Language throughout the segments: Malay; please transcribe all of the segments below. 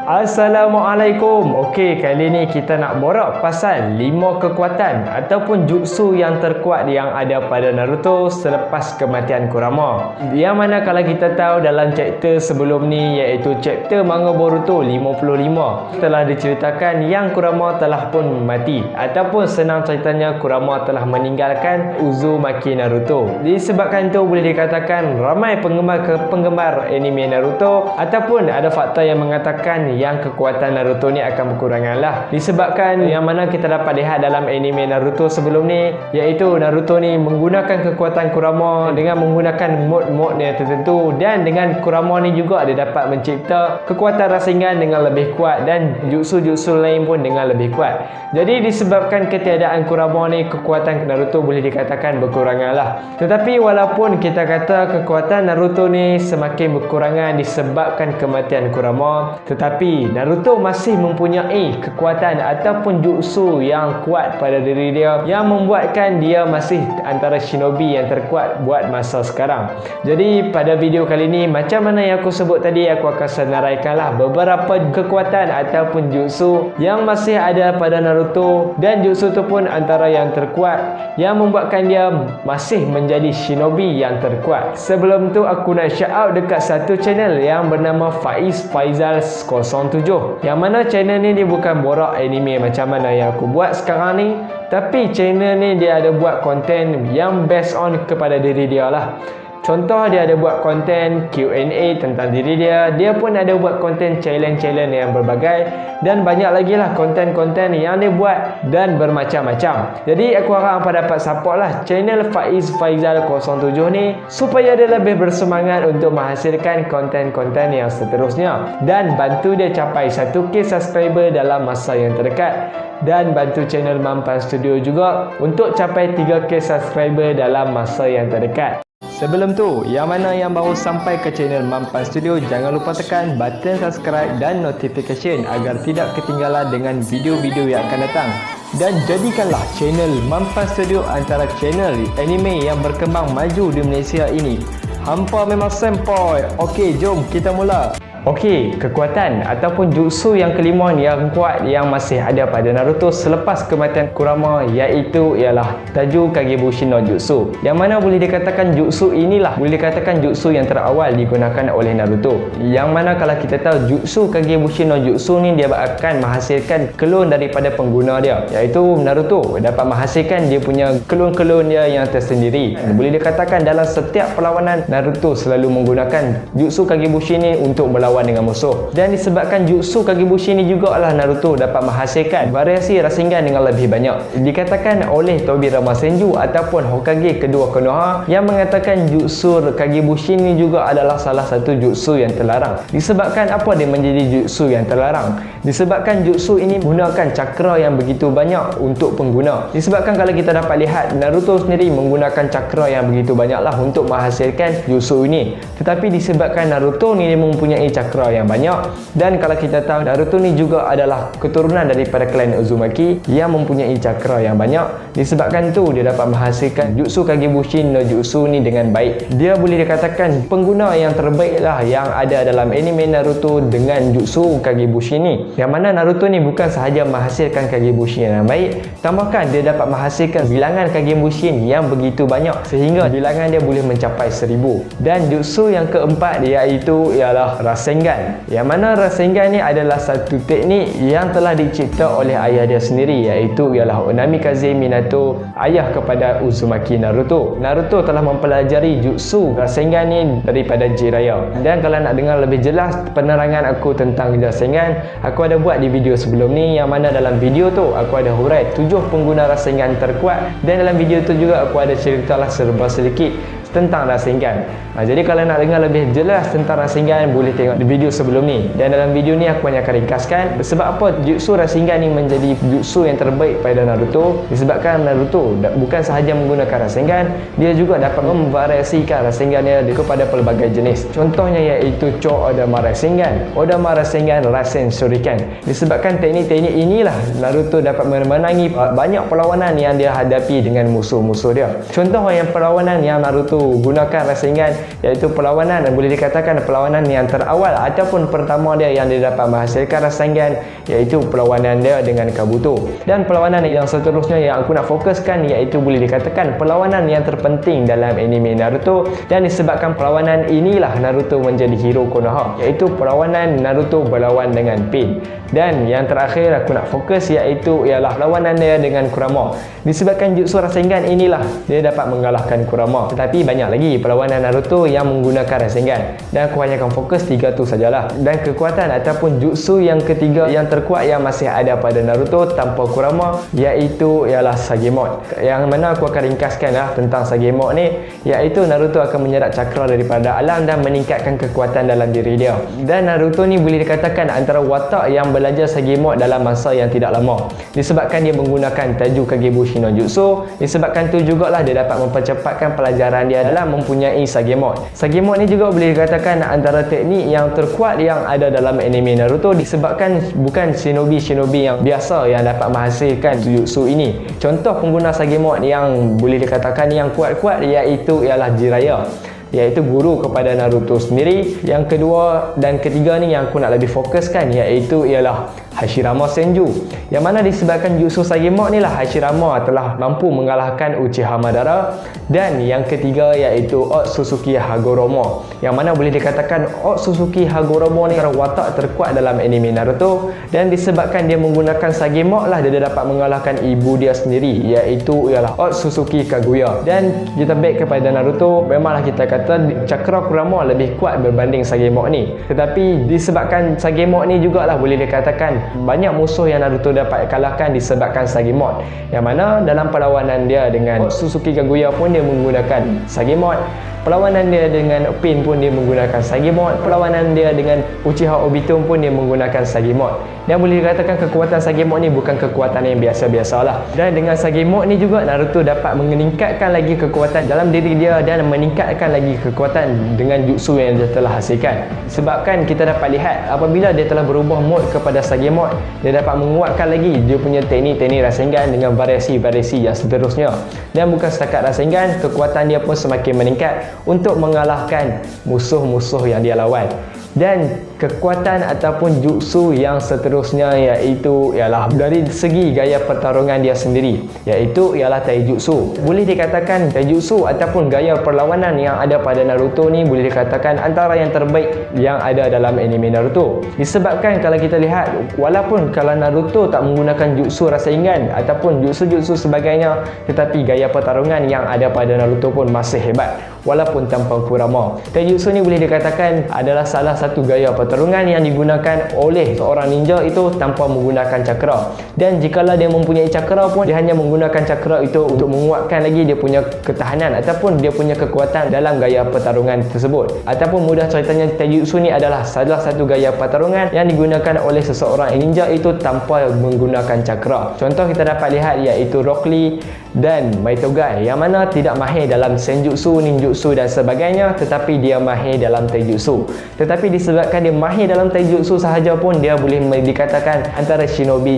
Assalamualaikum. Okey, kali ni kita nak borak pasal 5 kekuatan ataupun jutsu yang terkuat yang ada pada Naruto selepas kematian Kurama. Yang mana kalau kita tahu dalam chapter sebelum ni, iaitu chapter manga Boruto 55, telah diceritakan yang Kurama telah pun mati, ataupun senang ceritanya Kurama telah meninggalkan Uzumaki Naruto. Disebabkan itu boleh dikatakan ramai penggemar anime Naruto ataupun ada fakta yang mengatakan yang kekuatan Naruto ni akan berkurangan lah. Disebabkan yang mana kita dapat lihat dalam anime Naruto sebelum ni, iaitu Naruto ni menggunakan kekuatan Kurama dengan menggunakan mod-mod yang tertentu, dan dengan Kurama ni juga dia dapat mencipta kekuatan Rasengan dengan lebih kuat dan jutsu-jutsu lain pun dengan lebih kuat. Jadi disebabkan ketiadaan Kurama ni, kekuatan Naruto boleh dikatakan berkurangan lah. Tetapi walaupun kita kata kekuatan Naruto ni semakin berkurangan disebabkan kematian Kurama, tetapi Naruto masih mempunyai kekuatan ataupun jutsu yang kuat pada diri dia, yang membuatkan dia masih antara shinobi yang terkuat buat masa sekarang. Jadi pada video kali ni, macam mana yang aku sebut tadi, aku akan senaraikanlah beberapa kekuatan ataupun jutsu yang masih ada pada Naruto, dan jutsu tu pun antara yang terkuat yang membuatkan dia masih menjadi shinobi yang terkuat. Sebelum tu aku nak shout out dekat satu channel yang bernama Faiz Faizal 07, yang mana channel ni dia bukan borak anime macam mana yang aku buat sekarang ni, tapi channel ni dia ada buat konten yang based on kepada diri dia lah. Contoh, dia ada buat konten Q&A tentang diri dia. Dia pun ada buat konten challenge-challenge yang berbagai, dan banyak lagi lah konten-konten yang dia buat dan bermacam-macam. Jadi aku harap apa dapat support lah channel Faiz Faizal 07 ni, supaya dia lebih bersemangat untuk menghasilkan konten-konten yang seterusnya, dan bantu dia capai 1k subscriber dalam masa yang terdekat, dan bantu channel Mampan Studio juga untuk capai 3k subscriber dalam masa yang terdekat. Sebelum tu, yang mana yang baru sampai ke channel Mampan Studio, jangan lupa tekan button subscribe dan notification agar tidak ketinggalan dengan video-video yang akan datang. Dan jadikanlah channel Mampan Studio antara channel anime yang berkembang maju di Malaysia ini. Hampa memang sempoi. Okey, jom kita mula. Okey, kekuatan ataupun jutsu yang kelima yang kuat yang masih ada pada Naruto selepas kematian Kurama, iaitu ialah Taju Kagebushi no Jutsu. Yang mana boleh dikatakan jutsu inilah boleh dikatakan jutsu yang terawal digunakan oleh Naruto. Yang mana kalau kita tahu jutsu Kagebushi no Jutsu ni dia akan menghasilkan klon daripada pengguna dia, iaitu Naruto dapat menghasilkan dia punya klon-klon dia yang tersendiri. Boleh dikatakan dalam setiap perlawanan Naruto selalu menggunakan jutsu Kagebushi ni untuk melawan dengan musuh, dan disebabkan jutsu Kagebushi ni juga lah Naruto dapat menghasilkan variasi Rasengan dengan lebih banyak. Dikatakan oleh Tobirama Senju ataupun Hokage kedua Konoha yang mengatakan jutsu Kagebushi ni juga adalah salah satu jutsu yang terlarang. Disebabkan apa dia menjadi jutsu yang terlarang? Disebabkan jutsu ini menggunakan cakra yang begitu banyak untuk pengguna. Disebabkan kalau kita dapat lihat, Naruto sendiri menggunakan cakra yang begitu banyaklah untuk menghasilkan jutsu ini. Tetapi disebabkan Naruto ni mempunyai cakra yang banyak, dan kalau kita tahu Naruto ni juga adalah keturunan daripada klan Uzumaki yang mempunyai cakra yang banyak. Disebabkan itu dia dapat menghasilkan jutsu Kagebushi no Jutsu ni dengan baik. Dia boleh dikatakan pengguna yang terbaik lah yang ada dalam anime Naruto dengan jutsu Kagebushi ni. Yang mana Naruto ni bukan sahaja menghasilkan Kagebushi yang baik, tambahkan dia dapat menghasilkan bilangan Kagebushi yang begitu banyak sehingga bilangan dia boleh mencapai 1000. Dan jutsu yang keempat iaitu ialah Rasengan. Yang mana Rasengan ni adalah satu teknik yang telah dicipta oleh ayah dia sendiri, iaitu ialah Onamikaze Minato, ayah kepada Uzumaki Naruto. Naruto telah mempelajari jutsu Rasengan ni daripada Jiraiya. Dan kalau nak dengar lebih jelas penerangan aku tentang Rasengan, aku ada buat di video sebelum ni, yang mana dalam video tu aku ada hurai 7 pengguna Rasengan terkuat, dan dalam video tu juga aku ada ceritalah serba sedikit tentang Rasengan. Jadi kalau nak dengar lebih jelas tentang Rasengan, boleh tengok di video sebelum ni. Dan dalam video ni aku hanya akan ringkaskan sebab apa jutsu Rasengan ni menjadi jutsu yang terbaik pada Naruto. Disebabkan Naruto bukan sahaja menggunakan Rasengan, dia juga dapat memvariasikan Rasengan dia kepada pelbagai jenis. Contohnya iaitu Cho Odama Rasengan, Odama Rasengan, Rasen Shuriken. Disebabkan teknik-teknik inilah Naruto dapat memenangi banyak perlawanan yang dia hadapi dengan musuh-musuh dia. Contoh yang perlawanan yang Naruto Naruto gunakan rasengan, iaitu perlawanan, boleh dikatakan perlawanan yang terawal ataupun pertama dia yang dia dapat menghasilkan rasengan, iaitu perlawanan dia dengan Kabuto. Dan perlawanan yang seterusnya yang aku nak fokuskan iaitu boleh dikatakan perlawanan yang terpenting dalam anime Naruto, dan disebabkan perlawanan inilah Naruto menjadi hero Konoha, iaitu perlawanan Naruto berlawan dengan Pain. Dan yang terakhir aku nak fokus iaitu ialah perlawanan dia dengan Kurama. Disebabkan jutsu rasengan inilah dia dapat mengalahkan Kurama. Tetapi banyak lagi perlawanan Naruto yang menggunakan rasengan, dan aku hanya akan fokus 3 tu sajalah. Dan kekuatan ataupun jutsu yang ketiga yang terkuat yang masih ada pada Naruto tanpa Kurama iaitu ialah Sagemon. Yang mana aku akan ringkaskan tentang Sagemon ni, iaitu Naruto akan menyerap cakra daripada alam dan meningkatkan kekuatan dalam diri dia. Dan Naruto ni boleh dikatakan antara watak yang belajar Sagemon dalam masa yang tidak lama, disebabkan dia menggunakan Taiju Kagebushi no Jutsu. Disebabkan tu jugalah dia dapat mempercepatkan pelajaran dia dalam mempunyai Sagemon. Sagemon ni juga boleh dikatakan antara teknik yang terkuat yang ada dalam anime Naruto, disebabkan bukan shinobi-shinobi yang biasa yang dapat menghasilkan jutsu ini. Contoh pengguna Sagemon yang boleh dikatakan yang kuat-kuat iaitu ialah Jiraiya, iaitu guru kepada Naruto sendiri. Yang kedua dan ketiga ni yang aku nak lebih fokuskan iaitu ialah Hashirama Senju, yang mana disebabkan jutsu Sagemon ni lah Hashirama telah mampu mengalahkan Uchiha Madara. Dan yang ketiga iaitu Otsutsuki Hagoromo, yang mana boleh dikatakan Otsutsuki Hagoromo ni adalah watak terkuat dalam anime Naruto, dan disebabkan dia menggunakan Sagemon lah dia dapat mengalahkan ibu dia sendiri, iaitu ialah Otsutsuki Kaguya. Dan kita back kepada Naruto, memanglah kita kata cakra Kurama lebih kuat berbanding Sagemon ni, tetapi disebabkan Sagemon ni jugalah boleh dikatakan banyak musuh yang Naruto dapat kalahkan disebabkan Sagemon, yang mana dalam perlawanan dia dengan Otsutsuki Kaguya pun dia menggunakan Sagemon. Perlawanan dia dengan Pain pun dia menggunakan Sagemon. Perlawanan dia dengan Uchiha Obito pun dia menggunakan Sagemon. Dan boleh dikatakan kekuatan Sagemon ni bukan kekuatan yang biasa-biasalah. Dan dengan Sagemon ni juga Naruto dapat meningkatkan lagi kekuatan dalam diri dia dan meningkatkan lagi kekuatan dengan jutsu yang dia telah hasilkan. Sebabkan kita dapat lihat apabila dia telah berubah mode kepada Sagemon, dia dapat menguatkan lagi dia punya teknik-teknik rasengan dengan variasi-variasi yang seterusnya. Dan bukan setakat rasengan, kekuatan dia pun semakin meningkat untuk mengalahkan musuh-musuh yang dia lawan. Dan kekuatan ataupun jutsu yang seterusnya iaitu ialah dari segi gaya pertarungan dia sendiri, iaitu ialah taijutsu. Boleh dikatakan taijutsu ataupun gaya perlawanan yang ada pada Naruto ni boleh dikatakan antara yang terbaik yang ada dalam anime Naruto. Disebabkan kalau kita lihat, walaupun kalau Naruto tak menggunakan jutsu rasengan ataupun jutsu-jutsu sebagainya, tetapi gaya pertarungan yang ada pada Naruto pun masih hebat walaupun tanpa Kurama. Taijutsu ni boleh dikatakan adalah salah satu gaya pertarungan yang digunakan oleh seorang ninja itu tanpa menggunakan cakra. Dan jikalau dia mempunyai cakra pun, dia hanya menggunakan cakra itu untuk menguatkan lagi dia punya ketahanan ataupun dia punya kekuatan dalam gaya pertarungan tersebut. Ataupun mudah ceritanya, taijutsu ni adalah salah satu gaya pertarungan yang digunakan oleh seseorang ninja itu tanpa menggunakan cakra. Contoh kita dapat lihat iaitu Rock Lee dan Maitogai, yang mana tidak mahir dalam senjutsu, ninjutsu dan sebagainya, tetapi dia mahir dalam taijutsu. Tetapi disebabkan dia mahir dalam taijutsu sahaja pun, dia boleh dikatakan antara shinobi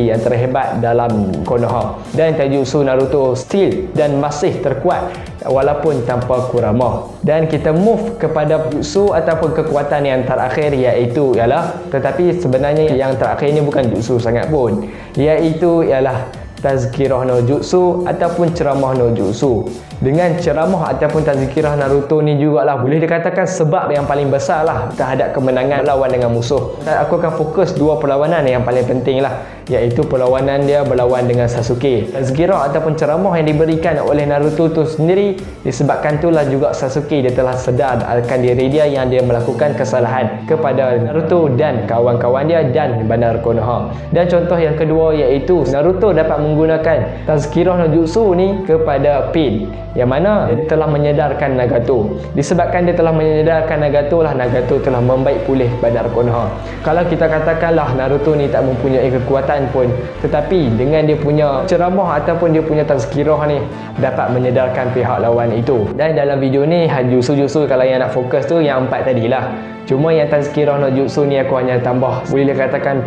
yang terhebat dalam Konoha. Dan taijutsu Naruto still dan masih terkuat walaupun tanpa Kurama. Dan kita move kepada jutsu ataupun kekuatan yang terakhir iaitu ialah, tetapi sebenarnya yang terakhir ini bukan jutsu sangat pun, iaitu ialah Tazkirah no Jutsu ataupun ceramah no Jutsu. Dengan ceramah ataupun tazkirah Naruto ni jugalah boleh dikatakan sebab yang paling besar lah terhadap kemenangan lawan dengan musuh. Dan aku akan fokus dua perlawanan yang paling penting lah, iaitu perlawanan dia berlawan dengan Sasuke. Tazkirah ataupun ceramah yang diberikan oleh Naruto tu sendiri, disebabkan itulah juga Sasuke dia telah sedar akan diri dia yang dia melakukan kesalahan kepada Naruto dan kawan-kawan dia dan bandar Konoha. Dan contoh yang kedua iaitu Naruto dapat menggunakan Tazkirah no Jutsu ni kepada Pain, yang mana dia telah menyedarkan Nagato. Disebabkan dia telah menyedarkan Nagato lah, Nagato telah membaik pulih bandar Konoha. Kalau kita katakanlah Naruto ni tak mempunyai kekuatan pun, tetapi dengan dia punya ceramah ataupun dia punya tazkirah ni dapat menyedarkan pihak lawan itu. Dan dalam video ni jutsu kalau yang nak fokus tu yang 4 tadilah. Cuma yang tazkirah no Jutsu ni aku hanya tambah, boleh dikatakan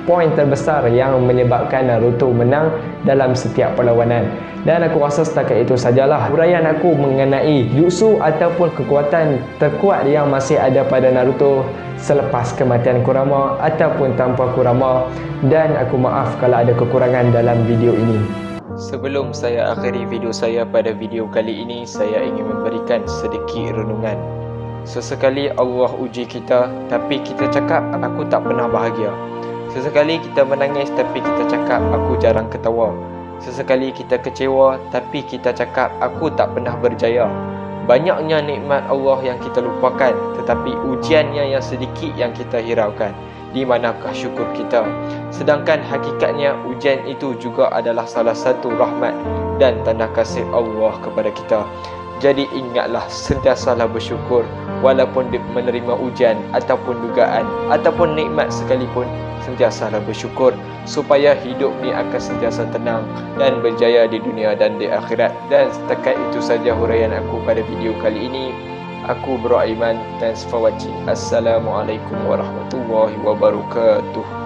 poin terbesar yang menyebabkan Naruto menang dalam setiap perlawanan. Dan aku rasa setakat itu sajalah huraian aku mengenai jutsu ataupun kekuatan terkuat yang masih ada pada Naruto selepas kematian Kurama ataupun tanpa Kurama. Dan aku maaf kalau ada kekurangan dalam video ini. Sebelum saya akhiri video saya pada video kali ini, saya ingin memberikan sedikit renungan. Sesekali Allah uji kita, tapi kita cakap aku tak pernah bahagia. Sesekali kita menangis, tapi kita cakap aku jarang ketawa. Sesekali kita kecewa, tapi kita cakap aku tak pernah berjaya. Banyaknya nikmat Allah yang kita lupakan, tetapi ujiannya yang sedikit yang kita hiraukan. Di manakah syukur kita? Sedangkan hakikatnya ujian itu juga adalah salah satu rahmat dan tanda kasih Allah kepada kita. Jadi ingatlah, sentiasalah bersyukur walaupun menerima ujian ataupun dugaan ataupun nikmat sekalipun. Sentiasalah bersyukur supaya hidup ni akan sentiasa tenang dan berjaya di dunia dan di akhirat. Dan setakat itu saja huraian aku pada video kali ini. Aku Bro Aiman. Thanks for watching. Assalamualaikum warahmatullahi wabarakatuh.